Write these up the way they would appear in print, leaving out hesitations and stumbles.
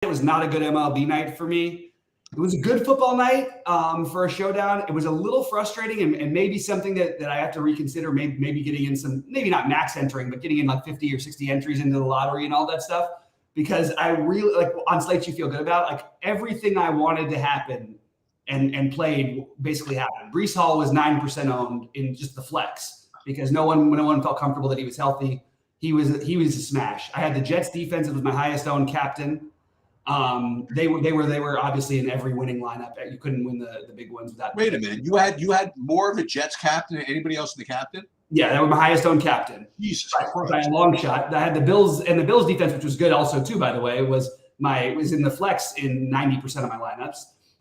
It was not a good MLB night for me. It was a good football night for a showdown. It was a little frustrating and maybe something that I have to reconsider, maybe getting in some, maybe not max entering, but getting in like 50 or 60 entries into the lottery and all that stuff. Because I really, like on slates you feel good about, like everything I wanted to happen and played basically happened. Breece Hall was 9% owned in just the flex because no one felt comfortable that he was healthy. He was a smash. I had the Jets defense. It was my highest owned captain. They were obviously in every winning lineup. You couldn't win the big ones without. Wait a minute, you had more of a Jets captain than anybody else in the captain? Yeah, they were my highest owned captain. Jesus Christ. By a long shot. I had the Bills, and the Bills defense, which was good also too, by the way, was in the flex in 90% of my lineups.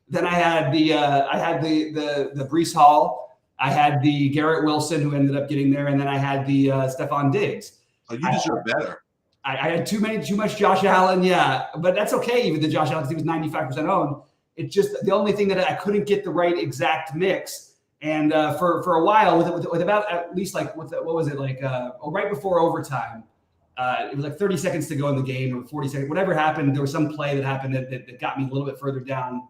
Then I had the Breece Hall, I had the Garrett Wilson who ended up getting there, and then I had the Stephon Diggs. Oh, you deserve better. I had too much Josh Allen, yeah, but that's okay. Even the Josh Allen, because he was 95% owned. It's just the only thing that I couldn't get the right exact mix. And for a while, with about at least like what was it like? Right before overtime, it was like 30 seconds to go in the game, or 40 seconds. Whatever happened, there was some play that happened that got me a little bit further down.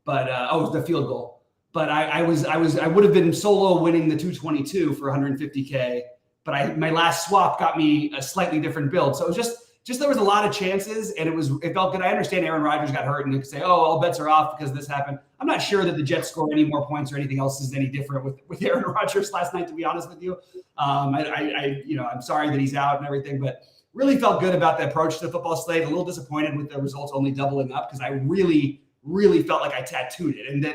But it was the field goal. But I would have been solo winning the 222 for 150K. But my last swap got me a slightly different build. So it was just there was a lot of chances, and it felt good. I understand Aaron Rodgers got hurt, and you could say, oh, all bets are off because this happened. I'm not sure that the Jets score any more points or anything else is any different with Aaron Rodgers last night, to be honest with you. I'm sorry that he's out and everything, but really felt good about the approach to the football slate. A little disappointed with the results only doubling up because I really, really felt like I tattooed it. And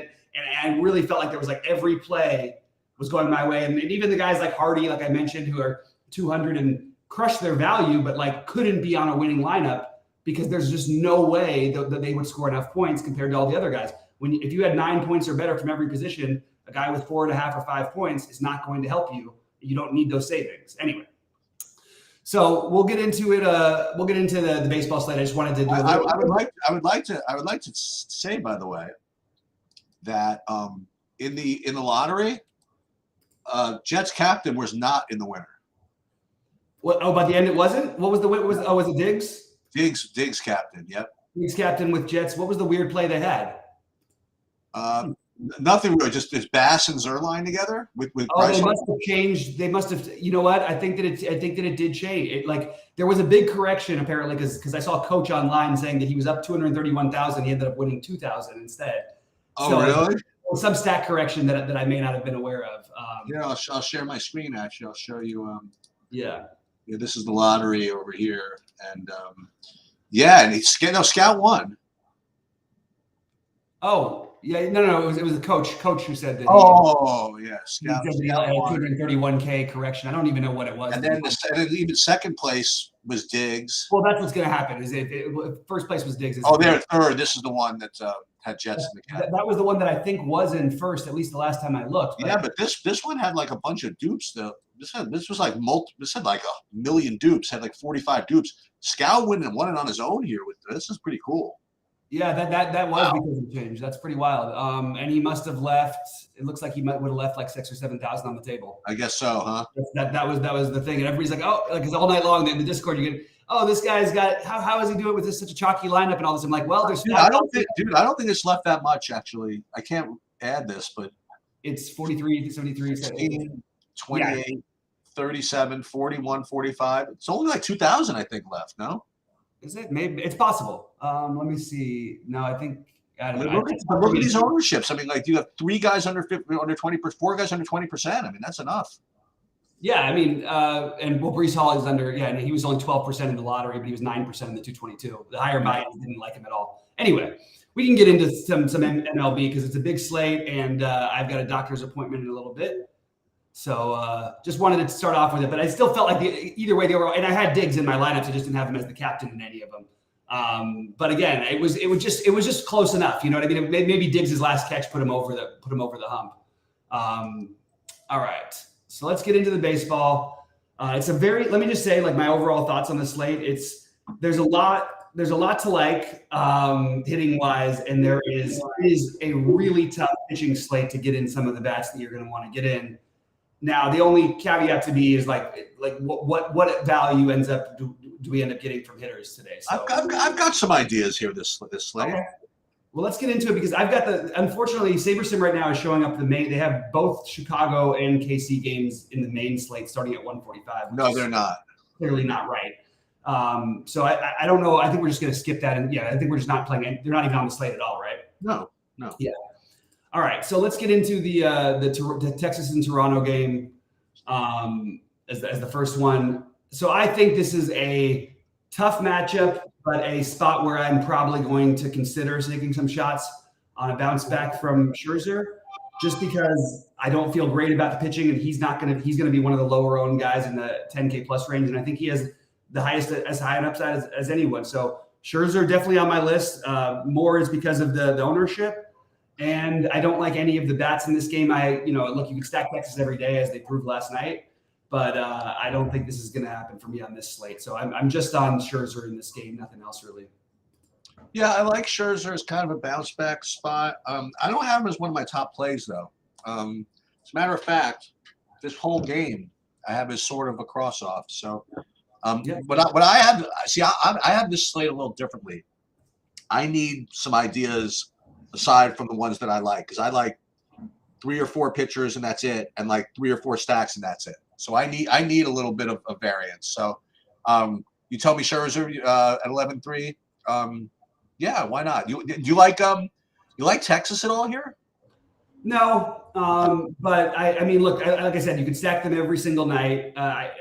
I really felt like there was like every play was going my way. And even the guys like Hardy, like I mentioned, who are 200 and crushed their value, but like couldn't be on a winning lineup because there's just no way that they would score enough points compared to all the other guys. If you had 9 points or better from every position, a guy with 4.5 or 5 points is not going to help you. You don't need those savings anyway. So we'll get into it. We'll get into the baseball slate. I just wanted to do. I would like to say, by the way, that in the lottery, Jets captain was not in the winner. What? Oh, by the end it wasn't. What was was it Diggs? Diggs captain. Yep. Diggs captain with Jets. What was the weird play they had? Nothing really. Just Bass and Zerline together with. They must have changed. They must have. You know what? I think that it did change. It, like there was a big correction apparently because I saw a coach online saying that he was up 231,000. He ended up winning 2,000 instead. Oh, really? Some stat correction that I may not have been aware of. I'll share my screen. Actually, I'll show you. Yeah, this is the lottery over here, and and Scout won. Oh, yeah, no, it was the coach who said that. Scout. 231K correction. I don't even know what it was. And then even second place was Diggs. Well, that's what's going to happen. Is first place was Diggs? They're third. This is the one that had Jets in the cap. That was the one that I think was in first, at least the last time I looked. But this one had like a bunch of dupes though. This had like a million dupes. Had like 45 dupes. Scout won it on his own here with this. This is pretty cool. Yeah, that was because of change. That's pretty wild. And he must have left. It looks like he would have left like 6,000 or 7,000 on the table. I guess so, huh? That was the thing. And everybody's like, oh, like, because all night long in the Discord you get, oh, this guy's got how is he doing with such a chalky lineup and all this? I'm like, well, there's. I don't think it's left that much actually. I can't add this, but it's 43, 73, 16, 28, 37, 41, 45. It's only like 2,000, I think, left. No. Is it? Maybe it's possible. Let me see. No, I think. I don't know. Look at these ownerships. I mean, like you have 3 guys under 20%, 4 guys under 20%. I mean, that's enough. Yeah, I mean, and Breece Hall is under. Yeah, and he was only 12% in the lottery, but he was 9% in the 222. The higher buy-ins didn't like him at all. Anyway, we can get into some MLB because it's a big slate, and I've got a doctor's appointment in a little bit. So just wanted to start off with it, but I still felt like either way they were, and I had Diggs in my lineups. I just didn't have him as the captain in any of them. But again, it was just close enough. You know what I mean? Maybe Diggs' last catch put him over the hump. All right, so let's get into the baseball. Let me just say, like, my overall thoughts on the slate. There's a lot to like hitting wise, and it is a really tough pitching slate to get in some of the bats that you're going to want to get in. Now, the only caveat to me is like what value ends up do we end up getting from hitters today? So I've got some ideas here this slate. okay. Well, let's get into it because I've got unfortunately, SaberSim right now is showing up the main. They have both Chicago and KC games in the main slate starting at 1:45. No, they're not. Clearly not right. So I don't know. I think we're just going to skip that. And I think we're just not playing. They're not even on the slate at all, right? No. Yeah. All right. So let's get into the Texas and Toronto game as the first one. So I think this is a tough matchup, but a spot where I'm probably going to consider taking some shots on a bounce back from Scherzer, just because I don't feel great about the pitching, and he's going to be one of the lower owned guys in the 10K plus range, and I think he has the highest as high an upside as anyone. So Scherzer definitely on my list. More is because of the ownership, and I don't like any of the bats in this game. Look, you can stack Texas every day as they proved last night. But I don't think this is going to happen for me on this slate. So I'm just on Scherzer in this game, nothing else really. Yeah, I like Scherzer as kind of a bounce back spot. I don't have him as one of my top plays, though. As a matter of fact, this whole game, I have as sort of a cross off. So, but I have this slate a little differently. I need some ideas aside from the ones that I like, because I like 3 or 4 pitchers and that's it, and like 3 or 4 stacks and that's it. So I need a little bit of variance. So you tell me Scherzer at 11-3. Yeah, why not? Do you like Texas at all here? No, but I mean, look, like I said, you can stack them every single night. I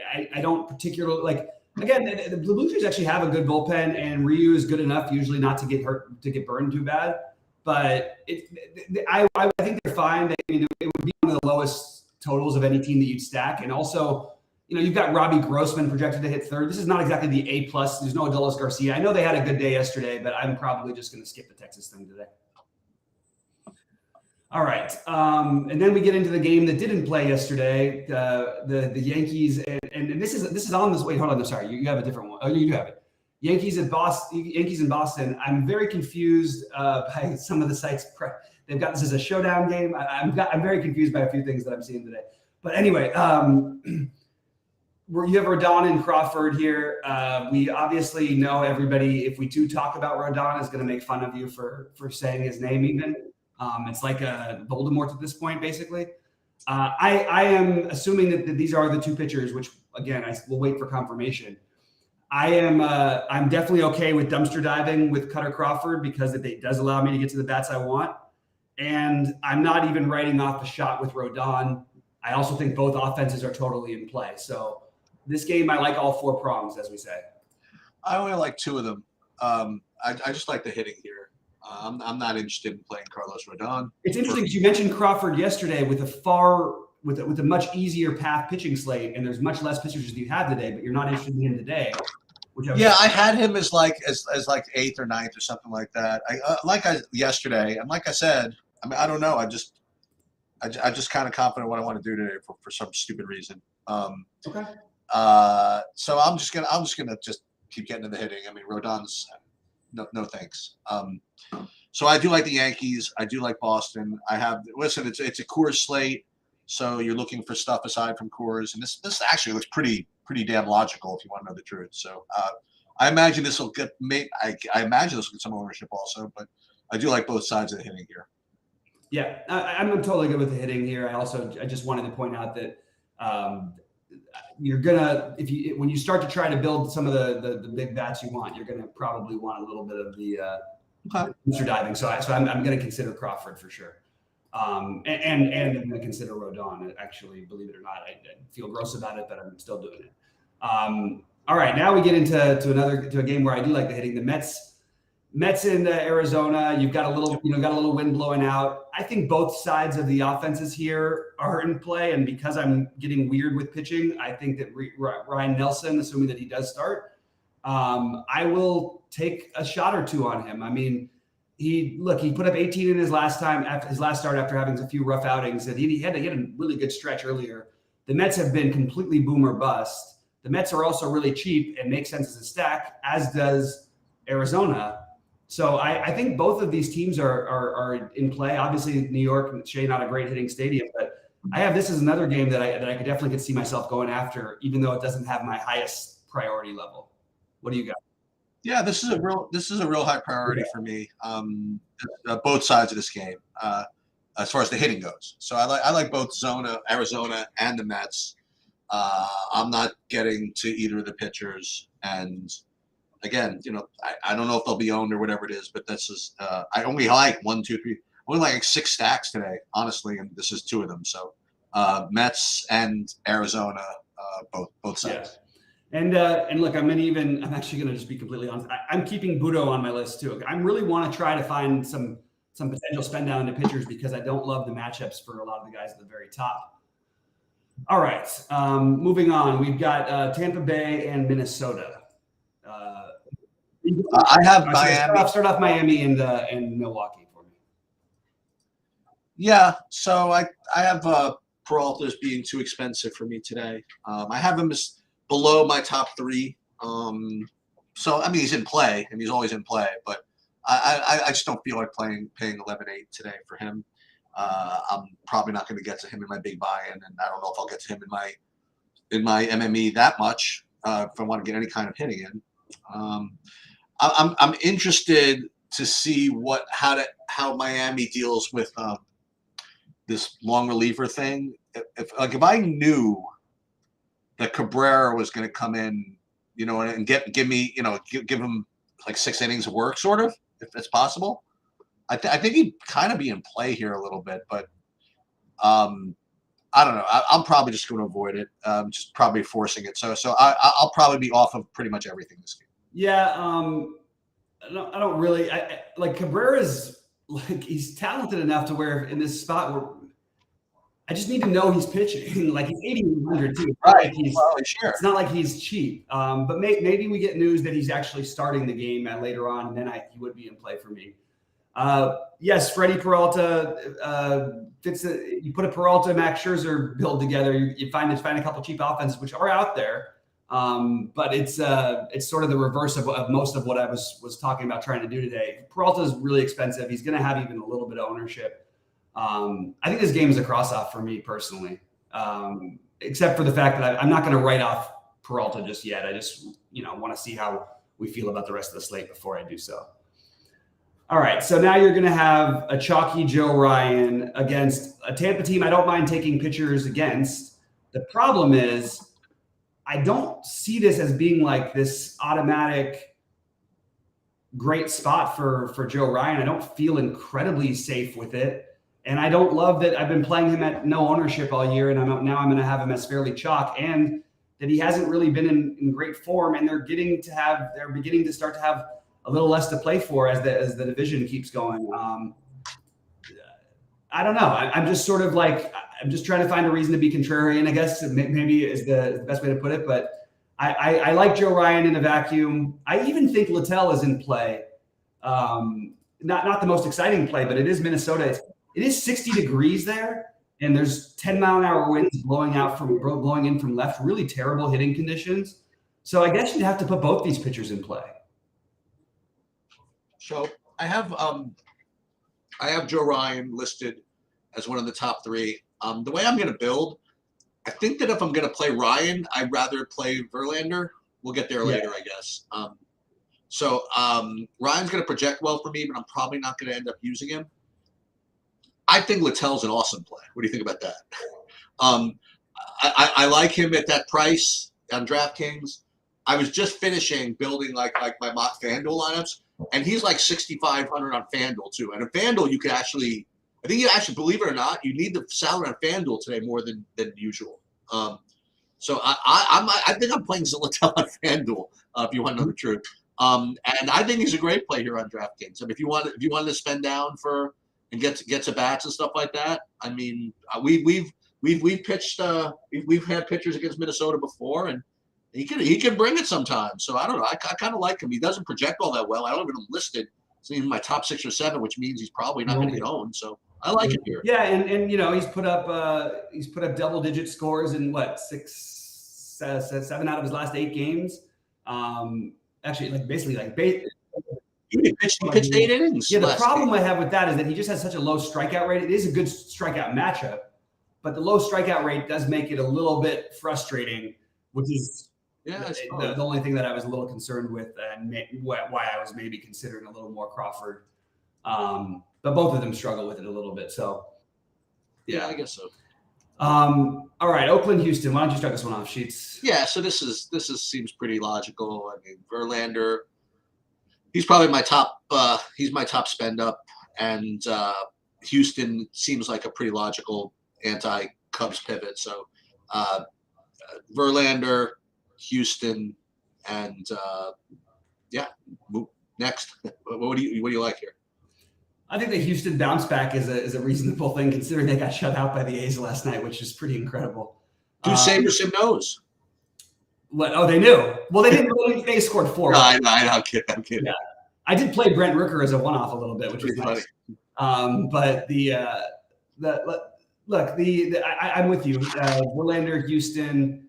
don't particularly like. Again, the Blue Jays actually have a good bullpen, and Ryu is good enough usually not to get hurt, to get burned too bad. But I think they're fine. It would be one of the lowest totals of any team that you'd stack. And also, you've got Robbie Grossman projected to hit third. This is not exactly the A+. There's no Adolis Garcia. I know they had a good day yesterday, but I'm probably just going to skip the Texas thing today. All right. And then we get into the game that didn't play yesterday, the Yankees. And this is on this. Wait, hold on. I'm sorry. You have a different one. Oh, you do have it. Yankees in Boston. I'm very confused by some of the sites. They've got this as a showdown game. I'm very confused by a few things that I'm seeing today. But anyway, you have Rodon and Crawford here. We obviously know everybody, if we do talk about Rodon, is going to make fun of you for saying his name even. It's like a Voldemort at this point, basically. I am assuming that these are the two pitchers, which, again, I will wait for confirmation. I'm definitely okay with dumpster diving with Cutter Crawford because it does allow me to get to the bats I want. And I'm not even writing off the shot with Rodon. I also think both offenses are totally in play. So this game, I like all 4 prongs, as we say. I only like 2 of them. I just like the hitting here. I'm not interested in playing Carlos Rodon. It's interesting because you mentioned Crawford yesterday with a much easier path pitching slate, and there's much less pitchers than you have today, but you're not interested in him today. I had him as like 8th or 9th or something like that. Yesterday, and like I said, I mean, I don't know. I'm just kind of confident what I want to do today for some stupid reason. Okay. So I'm just gonna keep getting to the hitting. I mean, Rodon's no thanks. So I do like the Yankees. I do like Boston. It's a Coors slate, so you're looking for stuff aside from Coors, and this actually looks pretty damn logical if you want to know the truth. So I imagine this will get I imagine this will get some ownership also, but I do like both sides of the hitting here. Yeah, I'm totally good with the hitting here. I just wanted to point out that you're gonna when you start to try to build some of the big bats you want, you're gonna probably want a little bit of the dumpster diving. So I'm gonna consider Crawford for sure, and I'm gonna consider Rodon. Actually, believe it or not, I feel gross about it, but I'm still doing it. All right, now we get into a game where I do like the hitting. The Mets in Arizona. You've got a little wind blowing out. I think both sides of the offenses here are in play, and because I'm getting weird with pitching, I think that Ryan Nelson, assuming that he does start, I will take a shot or 2 on him. I mean, he put up 18 in his last start after having a few rough outings, and he had a really good stretch earlier. The Mets have been completely boom or bust. The Mets are also really cheap and make sense as a stack, as does Arizona. So I think both of these teams are in play. Obviously, New York, Shea, not a great hitting stadium, but I have this as another game that I could see myself going after, even though it doesn't have my highest priority level. What do you got? Yeah, this is a real high priority for me. Both sides of this game, as far as the hitting goes. So I like both Arizona, and the Mets. I'm not getting to either of the pitchers, and again, I don't know if they'll be owned or whatever it is, but this is I only like 1, 2, 3. Only like 6 stacks today, honestly, and this is 2 of them. So Mets and Arizona, both sides. Yeah. And look, I'm actually going to just be completely honest. I'm keeping Budo on my list too. I really want to try to find some potential spend down into pitchers because I don't love the matchups for a lot of the guys at the very top. All right, moving on. We've got Tampa Bay and Minnesota. I have Miami. Start off Miami and Milwaukee. Yeah, so I have Peralta as being too expensive for me today. I have him as below my top 3. So I mean he's in play and he's always in play, but I just don't feel like paying 11.8 today for him. I'm probably not going to get to him in my big buy-in, and I don't know if I'll get to him in my MME that much if I want to get any kind of hitting in. I'm interested to see how Miami deals with this long reliever thing. If I knew that Cabrera was going to come in, and give me, give him like 6 innings of work, sort of, if it's possible, I think he'd kind of be in play here a little bit, but I don't know. I'm probably just going to avoid it. Just probably forcing it. So I'll probably be off of pretty much everything this game. Yeah. I don't really like Cabrera's. Like he's talented enough to where in this spot where I just need to know he's pitching. Like he's 8,100 too. Right. Sure. It's not like he's cheap. But maybe we get news that he's actually starting the game later on, and then he would be in play for me. Yes, Freddie Peralta fits. You put a Peralta Max Scherzer build together, you find a couple cheap offenses which are out there. But it's sort of the reverse of most of what I was talking about trying to do today. Peralta is really expensive. He's going to have even a little bit of ownership. I think this game is a cross-off for me personally, except for the fact that I'm not going to write off Peralta just yet. I just want to see how we feel about the rest of the slate before I do so. All right, so now you're going to have a chalky Joe Ryan against a Tampa team I don't mind taking pitchers against. The problem is I don't see this as being like this automatic great spot for Joe Ryan. I don't feel incredibly safe with it. And I don't love that I've been playing him at no ownership all year, and now I'm going to have him as fairly chalk, and that he hasn't really been in great form, and they're beginning to start to have a little less to play for as the division keeps going. I don't know. I'm just sort of like I'm just trying to find a reason to be contrarian, I guess maybe is the best way to put it. But I like Joe Ryan in a vacuum. I even think Littell is in play. Not the most exciting play, but it is Minnesota. It is 60 degrees there, and there's 10-mile-an-hour winds blowing in from left. Really terrible hitting conditions. So I guess you'd have to put both these pitchers in play. So I have Joe Ryan listed as one of the top 3. The way I'm going to build, I think that if I'm going to play Ryan, I'd rather play Verlander. We'll get there later, I guess. So Ryan's going to project well for me, but I'm probably not going to end up using him. I think Littell's an awesome play. What do you think about that? I like him at that price on DraftKings. I was just finishing building like my mock FanDuel lineups, and he's like 6,500 on FanDuel too. And on FanDuel, you could actually, I think you actually, believe it or not, you need the salary on FanDuel today more than usual. So I think I'm playing Littell on FanDuel if you want to know the truth. And I think he's a great play here on DraftKings. I mean, if you wanted to spend down and get to bats and stuff like that, I mean, we've pitched we've had pitchers against Minnesota before, and he can bring it sometimes. So I don't know. I kind of like him. He doesn't project all that well. I don't even have him listed. It's even my top 6 or 7, which means he's probably not going to get owned. So I like him here. Yeah, and he's put up double-digit scores in 7 out of his last 8 games. Actually, He pitched 8 innings. Yeah, the problem I have with that is that he just has such a low strikeout rate. It is a good strikeout matchup, but the low strikeout rate does make it a little bit frustrating, which is the only thing that I was a little concerned with, and why I was maybe considering a little more Crawford. But both of them struggle with it a little bit. So, yeah, I guess so. All right, Oakland, Houston. Why don't you start this one off, Sheets? Yeah, so this seems pretty logical. I mean, Verlander, he's probably my top. He's my top spend up, and Houston seems like a pretty logical anti-Cubs pivot. So, Verlander, Houston, and next. What do you like here? I think the Houston bounce back is a reasonable thing, considering they got shut out by the A's last night, which is pretty incredible. Two Sabersim knows. What? Oh, they knew. Well, they didn't. They scored 4. No, I'm kidding. Yeah, I did play Brent Rooker as a one-off a little bit, which was nice. But I'm with you. Verlander, Houston.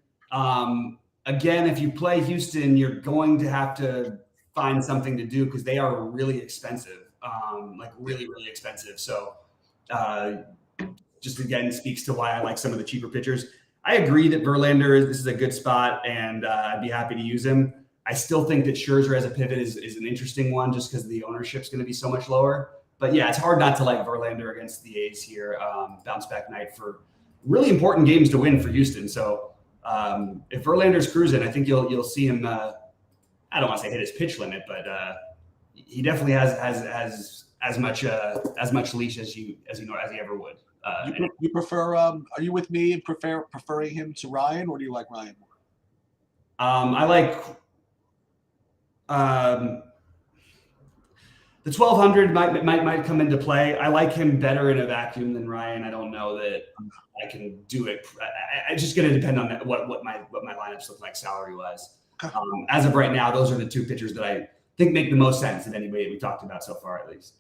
Again, if you play Houston, you're going to have to find something to do because they are really expensive. Like really, really expensive. So just again speaks to why I like some of the cheaper pitchers. I agree that Verlander, this is a good spot, and I'd be happy to use him. I still think that Scherzer as a pivot is an interesting one just because the ownership's going to be so much lower. But yeah, it's hard not to like Verlander against the A's here. Bounce back night for really important games to win for Houston. So if Verlander's cruising, I think you'll see him. I don't want to say hit his pitch limit, but he definitely has as much leash as he ever would. You prefer? Are you with me in preferring him to Ryan, or do you like Ryan more? I like the 1200 might come into play. I like him better in a vacuum than Ryan. I don't know that I can do it. It's just going to depend on what my lineups look like salary wise. Okay. As of right now, those are the two pitchers that I think make the most sense in any way we talked about so far, at least.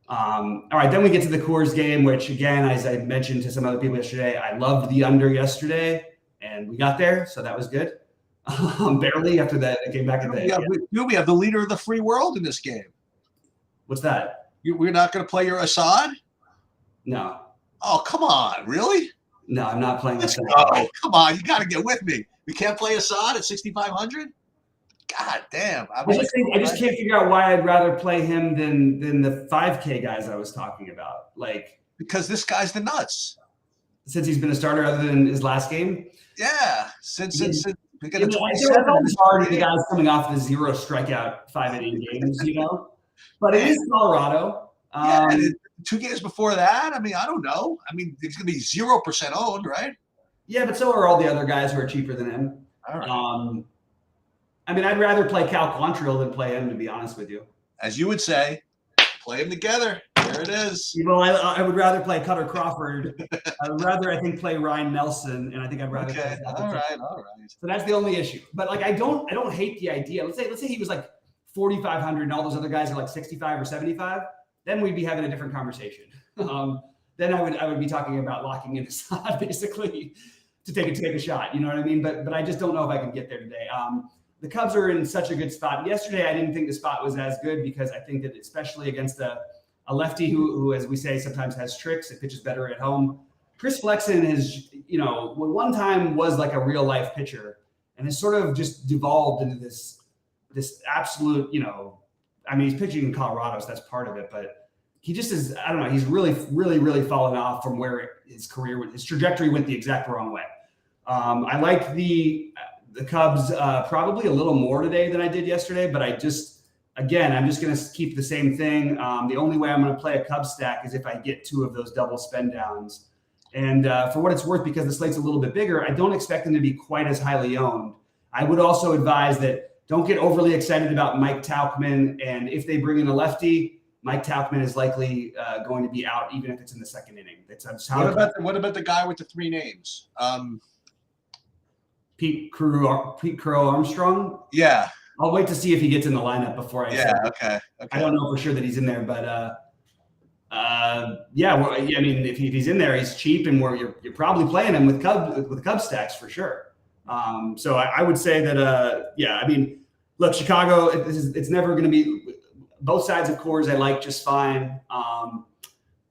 All right, then we get to the Coors game, which again, as I mentioned to some other people yesterday, I loved the under yesterday, and we got there, so that was good. Barely after that, it came back at the. We have the leader of the free world in this game. What's that? We're not going to play your Assad? No. Oh, come on, really? No, I'm not playing Let's Assad. go. Come on, you got to get with me. We can't play Assad at 6,500. God damn! I just can't figure out why I'd rather play him than the 5K guys I was talking about. Like, because this guy's the nuts. Since he's been a starter, other than his last game. Yeah, since we got a 27. It's hard the guys coming off the 0 strikeout 5-inning games, But it is Colorado. And 2 games before that, I mean, I don't know. I mean, he's going to be 0% owned, right? Yeah, but so are all the other guys who are cheaper than him. All right. I mean, I'd rather play Cal Quantrill than play him, to be honest with you. As you would say, play them together. There it is. I would rather play Cutter Crawford. I would rather, I think, play Ryan Nelson, and I think I'd rather. Okay. All right. So that's the only issue. But like, I don't hate the idea. Let's say he was like 4,500, and all those other guys are like 65 or 75. Then we'd be having a different conversation. Then I would be talking about locking in Assad basically to take a shot. You know what I mean? But I just don't know if I can get there today. The Cubs are in such a good spot. Yesterday, I didn't think the spot was as good because I think that especially against a lefty who, as we say, sometimes has tricks, it pitches better at home. Chris Flexen is, one time was like a real life pitcher and has sort of just devolved into this absolute, I mean, he's pitching in Colorado, so that's part of it, but he just is, I don't know, he's really, really, really fallen off from where his trajectory went the exact wrong way. I like the Cubs probably a little more today than I did yesterday, but I'm just going to keep the same thing. The only way I'm going to play a Cubs stack is if I get 2 of those double spend downs. And for what it's worth, because the slate's a little bit bigger, I don't expect them to be quite as highly owned. I would also advise that don't get overly excited about Mike Tauchman. And if they bring in a lefty, Mike Tauchman is likely going to be out, even if it's in the second inning. What about the guy with the 3 names? Pete Crow Armstrong. Yeah. I'll wait to see if he gets in the lineup before I say. Okay. I don't know for sure that he's in there, but I mean, if he's in there, he's cheap, and you're probably playing him with Cub stacks for sure. So I would say that I mean, look, Chicago, it's never going to be both sides of Coors I like just fine.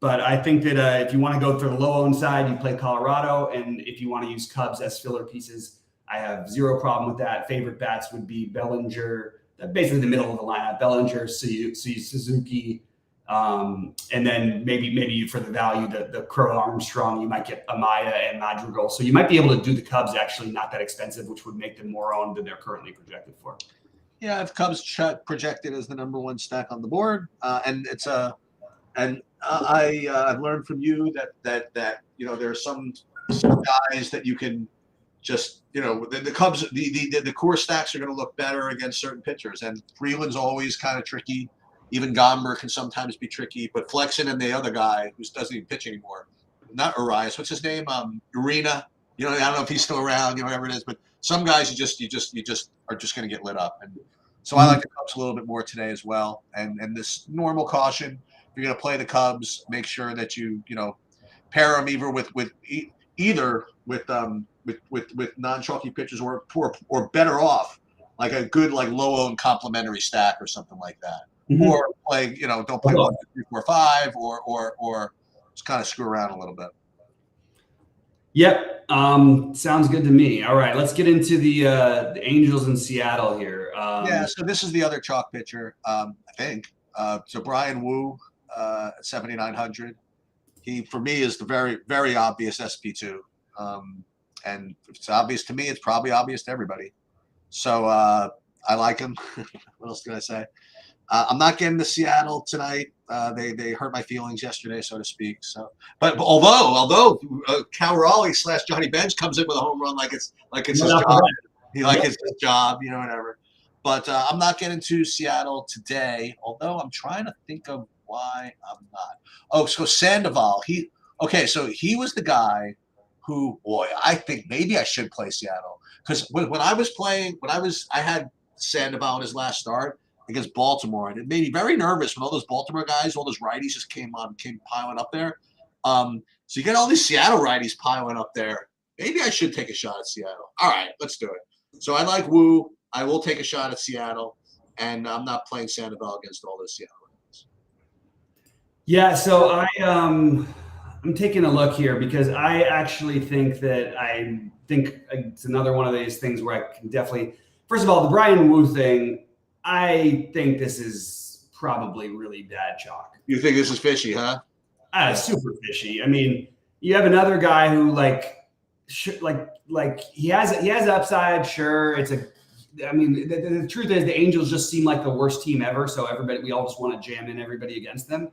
But I think that if you want to go through the low-owned side, you play Colorado. And if you want to use Cubs as filler pieces, I have zero problem with that. Favorite bats would be Bellinger, basically the middle of the lineup, Bellinger, Suzuki, and then maybe for the value, the Crow Armstrong, you might get Amaya and Madrigal. So you might be able to do the Cubs actually not that expensive, which would make them more owned than they're currently projected for. Yeah, if Cubs projected as the #1 stack on the board, and it's I've learned from you that there are some guys that you can just the Cubs the core stacks are going to look better against certain pitchers, and Freeland's always kind of tricky. Even Gomber can sometimes be tricky, but Flexen and the other guy who doesn't even pitch anymore, not Arias, what's his name? Arena. I don't know if he's still around, whatever it is, but some guys you just are just going to get lit up. And so I like the Cubs a little bit more today as well. And this normal caution, if you're going to play the Cubs, make sure that you pair them either with non-chalky pitchers or better off like a good low-owned complementary stack or something like that. Mm-hmm. Or play, don't play 1, 2, 3, 4, 5, or just kind of screw around a little bit. Yep, sounds good to me. All right, let's get into the Angels in Seattle here. So this is the other chalk pitcher, I think. So Brian Wu at 7,900. He, for me, is the very, very obvious SP2. And if it's obvious to me, it's probably obvious to everybody. So I like him. What else can I say? I'm not getting to Seattle tonight. They hurt my feelings yesterday, so to speak. So, but although Cal Raleigh / Johnny Bench comes in with a home run like it's his job, it's his job, whatever. But I'm not getting to Seattle today. Although I'm trying to think of why I'm not. Oh, so Sandoval. So he was the guy who, boy, I think maybe I should play Seattle because when I was playing, I had Sandoval in his last start against Baltimore, and it made me very nervous when all those Baltimore guys, all those righties just came piling up there. So you get all these Seattle righties piling up there. Maybe I should take a shot at Seattle. All right, let's do it. So I like Wu. I will take a shot at Seattle, and I'm not playing Sandoval against all those Seattle righties. Yeah, so I'm taking a look here because I actually think it's another one of these things where I can definitely, first of all, the Brian Wu thing, I think this is probably really bad chalk. You think this is fishy, huh? Super fishy. I mean, you have another guy who he has upside. Sure, the truth is the Angels just seem like the worst team ever. So we all just want to jam in everybody against them.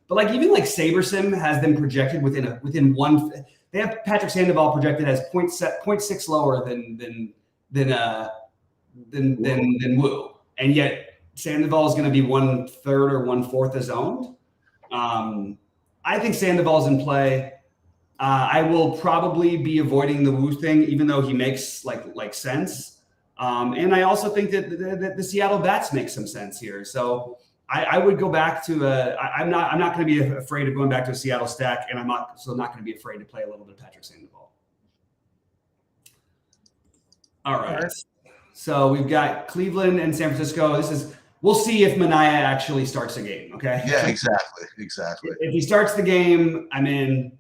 But even SaberSim has them projected within one. They have Patrick Sandoval projected as 0.6 lower than Wu. And yet Sandoval is going to be 1/3 or 1/4 as owned. I think Sandoval's in play. I will probably be avoiding the Wu thing, even though he makes like sense. And I also think that the Seattle bats make some sense here. So I would go back to I'm not going to be afraid of going back to a Seattle stack, and I'm not going to be afraid to play a little bit of Patrick Sandoval. All right. So we've got Cleveland and San Francisco. We'll see if Manaea actually starts the game. Okay. Yeah, exactly. If he starts the game, I'm in.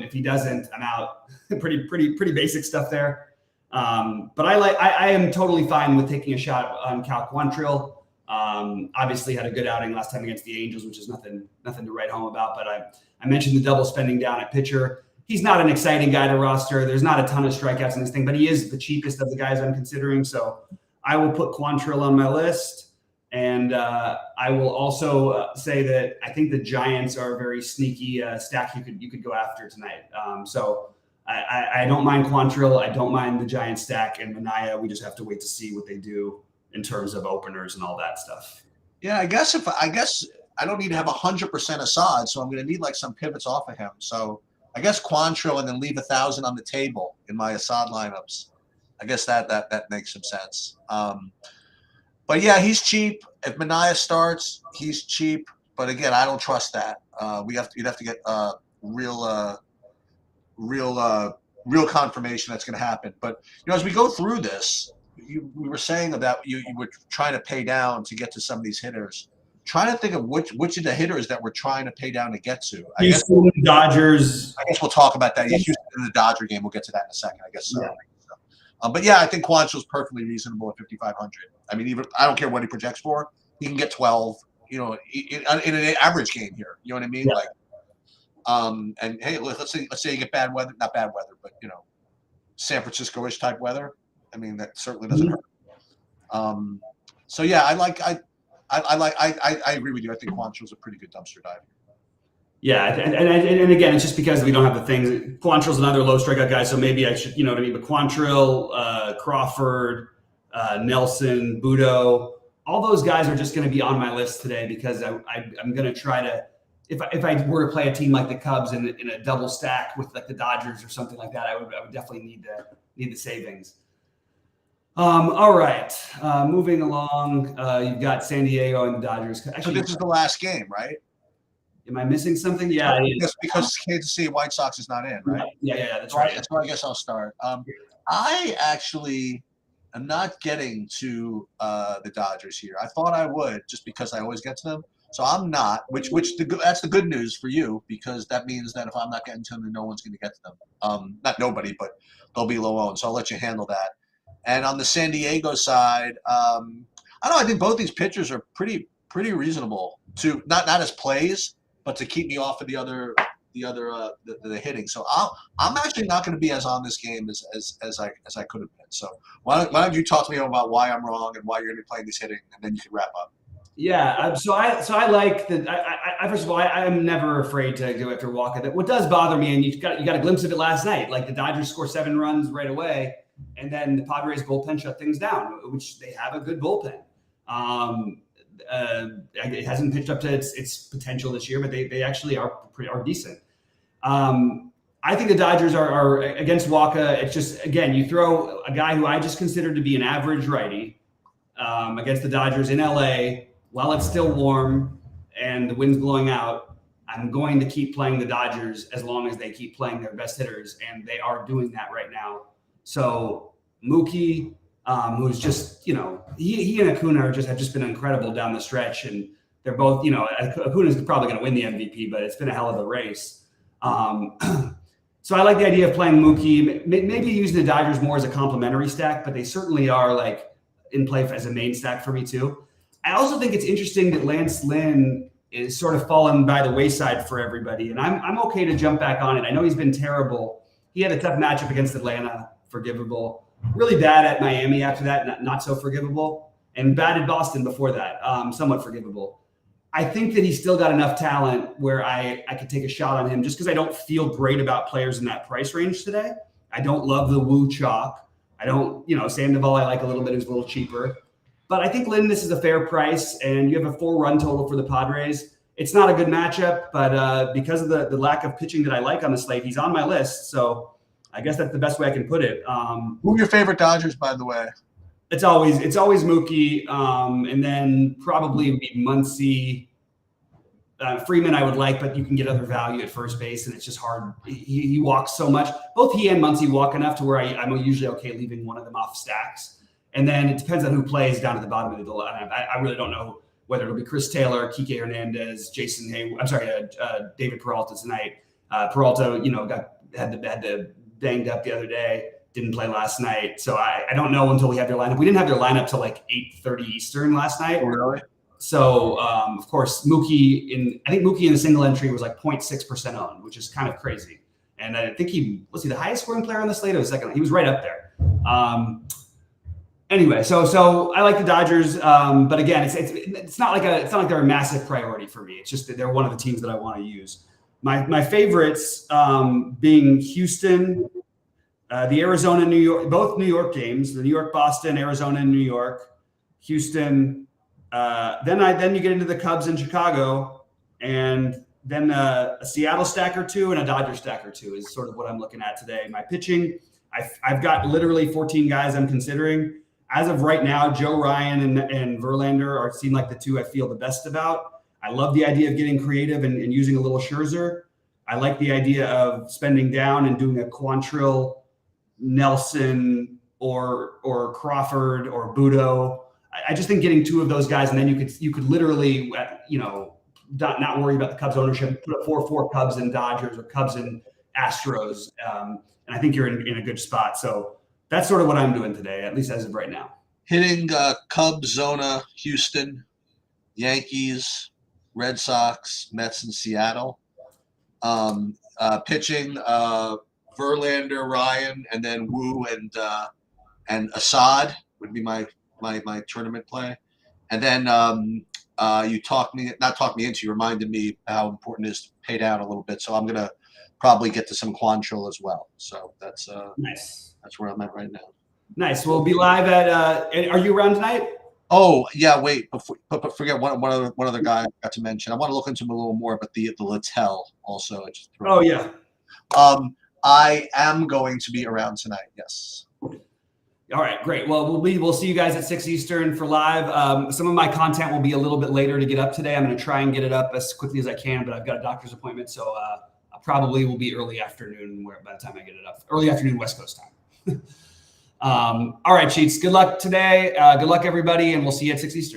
If he doesn't, I'm out. pretty basic stuff there. But I am totally fine with taking a shot on Cal Quantrill. Obviously had a good outing last time against the Angels, which is nothing to write home about. But I mentioned the double spending down at pitcher. He's not an exciting guy to roster. There's not a ton of strikeouts in this thing, but he is the cheapest of the guys I'm considering. So I will put Quantrill on my list. And I will also say that I think the Giants are a very sneaky stack you could go after tonight. So I don't mind Quantrill. I don't mind the Giants stack and Manaea. We just have to wait to see what they do in terms of openers and all that stuff. Yeah, I guess I don't need to have 100% Assad, so I'm going to need some pivots off of him. So I guess Quantrill and then leave 1,000 on the table in my Assad lineups. I guess that makes some sense. But yeah, he's cheap. If Manaea starts, he's cheap. But again, I don't trust that. You'd have to get real confirmation that's going to happen. But as we go through this, we were saying that you were trying to pay down to get to some of these hitters. trying to think of which of the hitters that we're trying to pay down to get to. Houston, Dodgers. I guess we'll talk about that. Yeah, Houston in the Dodger game. We'll get to that in a second. I guess so. Yeah. But yeah, I think Quantrill's perfectly reasonable at 5,500. I mean, even I don't care what he projects for. He can get 12. You know, in an average game here. You know what I mean? Yeah. Like, and hey, let's say you get bad weather, not bad weather, but you know, San Francisco-ish type weather. I mean, that certainly doesn't hurt. So yeah, I agree with you. I think Quantrill's a pretty good dumpster dive. Yeah, and again, it's just because we don't have the things. Quantrill's another low strikeout guy, so maybe I should, you know what I mean. But Quantrill, Crawford, Nelson, Budo, all those guys are just going to be on my list today because I'm going to try to. If I were to play a team like the Cubs in a double stack with like the Dodgers or something like that, I would definitely need the savings. All right, moving along. You've got San Diego and the Dodgers. Actually, so this is the last game, right? Am I missing something? Yeah, because Kansas City White Sox is not in, right? Yeah, that's right. So I guess I'll start. I actually am not getting to the Dodgers here. I thought I would just because I always get to them. So I'm not, that's the good news for you because that means that if I'm not getting to them, then no one's going to get to them. Not nobody, but they'll be low owned. So I'll let you handle that. And on the San Diego side, I don't know. I think both these pitchers are pretty reasonable to not as plays, but to keep me off of the hitting. So I'm actually not going to be as on this game as I could have been. So why don't you talk to me about why I'm wrong and why you're going to be playing this hitting, and then you can wrap up. Yeah, so I like that. I first of all, I'm never afraid to go after Walker. What does bother me, and you got a glimpse of it last night, like the Dodgers score 7 runs right away, and then the Padres bullpen shut things down, which they have a good bullpen. It hasn't pitched up to its potential this year, but they actually are decent. I think the Dodgers are against Waka. It's just, again, you throw a guy who I just consider to be an average righty against the Dodgers in LA while it's still warm and the wind's blowing out. I'm going to keep playing the Dodgers as long as they keep playing their best hitters, and they are doing that right now. So Mookie, who's just, you know, he and Acuna have just been incredible down the stretch, and they're both, you know, Acuna's probably going to win the MVP, but it's been a hell of a race. So I like the idea of playing Mookie, maybe using the Dodgers more as a complementary stack, but they certainly are like in play as a main stack for me too. I also think it's interesting that Lance Lynn is sort of fallen by the wayside for everybody, and I'm okay to jump back on it. I know he's been terrible. He had a tough matchup against Atlanta, forgivable. Really bad at Miami after that, not so forgivable, and bad at Boston before that, somewhat forgivable. I think that he's still got enough talent where I could take a shot on him just because I don't feel great about players in that price range today. I don't love the Woo chalk. I don't, you know, Sandoval I like a little bit, who's a little cheaper. But I think, Lynn, this is a fair price, and you have a 4-run total for the Padres. It's not a good matchup, but because of the lack of pitching that I like on the slate, he's on my list. So I guess that's the best way I can put it. Who are your favorite Dodgers, by the way? It's always Mookie, and then probably would be Muncy. Freeman I would like, but you can get other value at first base, and it's just hard. He walks so much. Both he and Muncy walk enough to where I'm usually okay leaving one of them off stacks. And then it depends on who plays down at the bottom of the lineup. I really don't know whether it'll be Chris Taylor, Kike Hernandez, Jason Hayward. I'm sorry, David Peralta tonight. Peralta, you know, had the banged up the other day. Didn't play last night, so I don't know until we have their lineup. We didn't have their lineup till like 8:30 Eastern last night. Oh, really? So of course, Mookie in the single entry was like 0.6% owned, which is kind of crazy. And I think was he the highest scoring player on the slate or the second? He was right up there. Anyway, so I like the Dodgers, but again, it's not like they're a massive priority for me. It's just that they're one of the teams that I want to use. My favorites being Houston, the Arizona, New York, both New York games, the New York, Boston, Arizona, and New York, Houston. Then you get into the Cubs in Chicago, and then a Seattle stack or two and a Dodger stack or two is sort of what I'm looking at today. My pitching, I've got literally 14 guys I'm considering. As of right now, Joe Ryan and Verlander seem like the two I feel the best about. I love the idea of getting creative and using a little Scherzer. I like the idea of spending down and doing a Quantrill, Nelson, or Crawford or Budo. I just think getting 2 of those guys, and then you could literally, not worry about the Cubs ownership, put a 4-4 Cubs and Dodgers or Cubs and Astros. And I think you're in a good spot. So that's sort of what I'm doing today, at least as of right now. Hitting Cubs, Zona, Houston, Yankees, Red Sox, Mets, and Seattle. Pitching Verlander, Ryan, and then Wu and Assad would be my tournament play. And then you reminded me how important it is to pay down a little bit. So I'm gonna probably get to some Quantrill as well. So that's nice. That's where I'm at right now. Nice. We'll be live at. Are you around tonight? Oh yeah, wait. Forget one other guy I got to mention. I want to look into him a little more, but the Littell also. Oh yeah. I am going to be around tonight. Yes. All right, great. Well, we'll see you guys at 6 Eastern for live. Some of my content will be a little bit later to get up today. I'm going to try and get it up as quickly as I can, but I've got a doctor's appointment, so I probably will be early afternoon by the time I get it up. Early afternoon West Coast time. All right, Cheats. Good luck today. Good luck, everybody, and we'll see you at 6 Eastern.